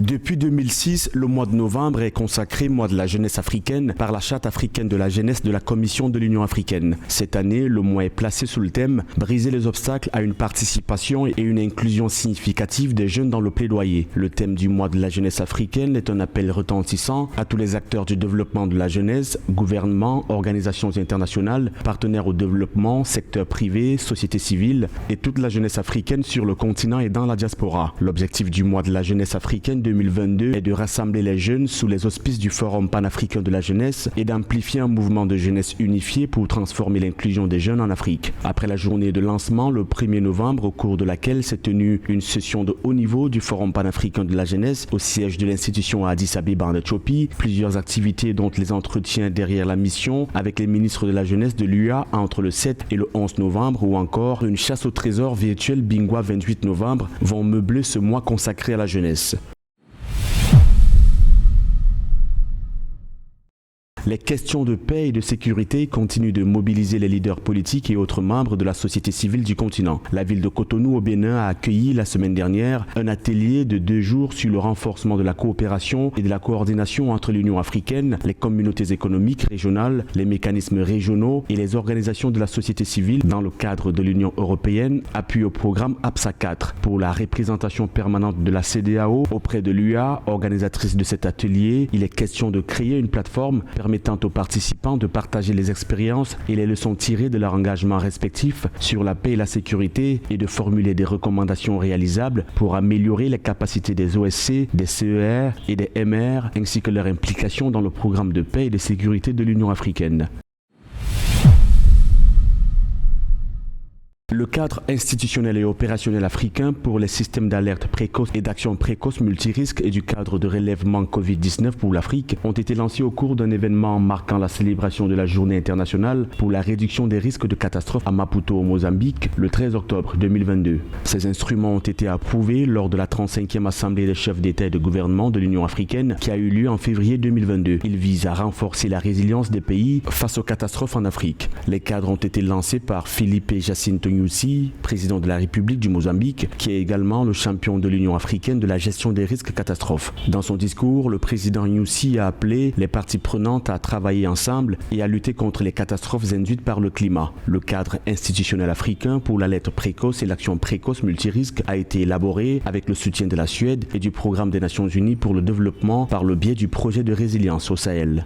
Depuis 2006, le mois de novembre est consacré mois de la jeunesse africaine par la Charte africaine de la jeunesse de la Commission de l'Union africaine. Cette année, le mois est placé sous le thème « Briser les obstacles à une participation et une inclusion significative des jeunes dans le plaidoyer ». Le thème du mois de la jeunesse africaine est un appel retentissant à tous les acteurs du développement de la jeunesse, gouvernements, organisations internationales, partenaires au développement, secteur privé, société civile et toute la jeunesse africaine sur le continent et dans la diaspora. L'objectif du mois de la jeunesse africaine 2022 est de rassembler les jeunes sous les auspices du Forum panafricain de la jeunesse et d'amplifier un mouvement de jeunesse unifié pour transformer l'inclusion des jeunes en Afrique. Après la journée de lancement le 1er novembre, au cours de laquelle s'est tenue une session de haut niveau du Forum panafricain de la jeunesse au siège de l'institution à Addis Abeba en Éthiopie, plusieurs activités dont les entretiens derrière la mission avec les ministres de la jeunesse de l'UA entre le 7 et le 11 novembre ou encore une chasse au trésor virtuelle Bingwa 28 novembre vont meubler ce mois consacré à la jeunesse. Les questions de paix et de sécurité continuent de mobiliser les leaders politiques et autres membres de la société civile du continent. La ville de Cotonou au Bénin a accueilli la semaine dernière un atelier de 2 jours sur le renforcement de la coopération et de la coordination entre l'Union africaine, les communautés économiques régionales, les mécanismes régionaux et les organisations de la société civile dans le cadre de l'Union européenne, appui au programme APSA 4 pour la représentation permanente de la CEDEAO auprès de l'UA, organisatrice de cet atelier. Il est question de créer une plateforme permettant aux participants de partager les expériences et les leçons tirées de leur engagement respectif sur la paix et la sécurité et de formuler des recommandations réalisables pour améliorer les capacités des OSC, des CER et des MR ainsi que leur implication dans le programme de paix et de sécurité de l'Union africaine. Le cadre institutionnel et opérationnel africain pour les systèmes d'alerte précoce et d'action précoce multirisques et du cadre de relèvement Covid-19 pour l'Afrique ont été lancés au cours d'un événement marquant la célébration de la Journée internationale pour la réduction des risques de catastrophe à Maputo au Mozambique le 13 octobre 2022. Ces instruments ont été approuvés lors de la 35e Assemblée des chefs d'État et de gouvernement de l'Union africaine qui a eu lieu en février 2022. Ils visent à renforcer la résilience des pays face aux catastrophes en Afrique. Les cadres ont été lancés par Philippe Jacinto Nyusi, président de la République du Mozambique, qui est également le champion de l'Union africaine de la gestion des risques catastrophes. Dans son discours, le président Nyusi a appelé les parties prenantes à travailler ensemble et à lutter contre les catastrophes induites par le climat. Le cadre institutionnel africain pour l'alerte précoce et l'action précoce multirisque a été élaboré avec le soutien de la Suède et du Programme des Nations Unies pour le développement par le biais du projet de résilience au Sahel.